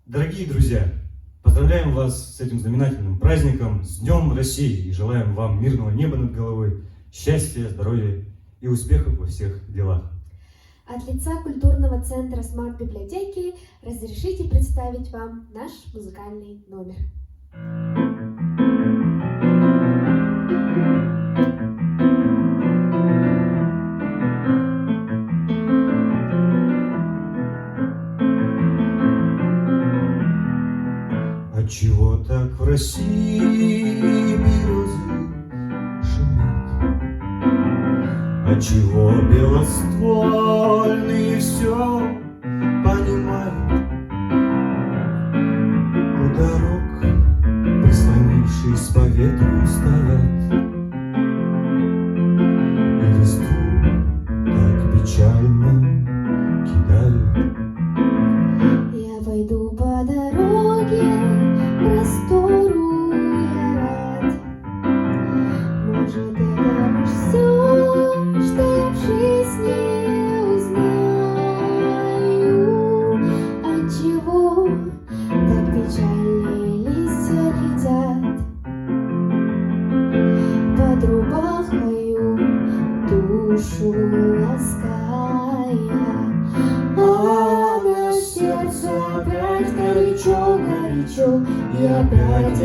Дорогие друзья, поздравляем вас с этим знаменательным праздником, с Днем России, и желаем вам мирного неба над головой, счастья, здоровья и успехов во всех делах. От лица культурного центра смарт-библиотеки разрешите представить вам наш музыкальный номер. Отчего так в России березы шумят? Отчего белоствольные все понимают? У дорог, прислонившись по ветру, стоят, и листву так печально кидают. Я пойду по дороге, простору я рад. Может, это лишь все, что я в жизни узнаю. Отчего так печальные листья летят? Под рубахою душу лаская. А на сердце опять горячо, и опять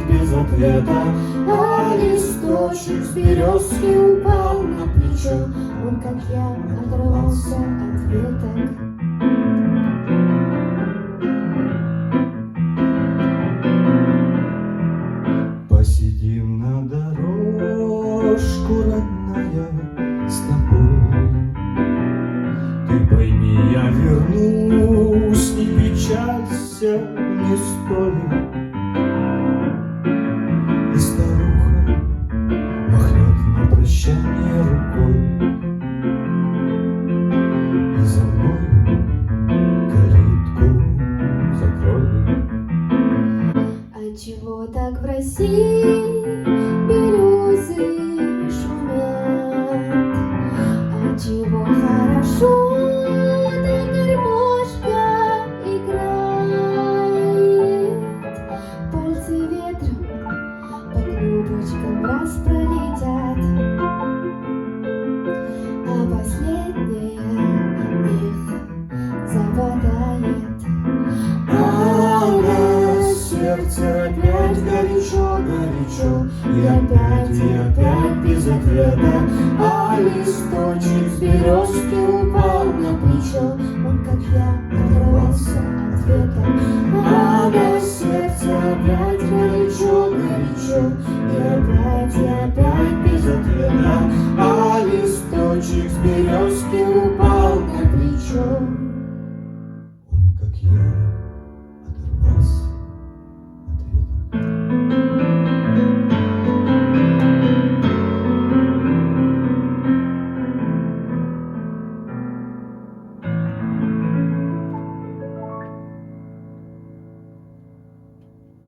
без ответа. А листочек с березки упал на плечо, он, как я, оторвался от веток. Посидим на дорожку, родная, с тобой. Ты пойми, я вернусь, не печалься, не стоит. И старуха махнет на прощание рукой, и за мной калитку закроет. Отчего так в России березы шумят? Отчего хорошо да гармошка играет? Пальцы ветром по клубочкам раз пролетят, а последняя их западает. А на сердце опять горячо, и опять без ответа. А листочек с березки упал на плечо, он, как я, оторвался от веток. А на сердце опять горячо,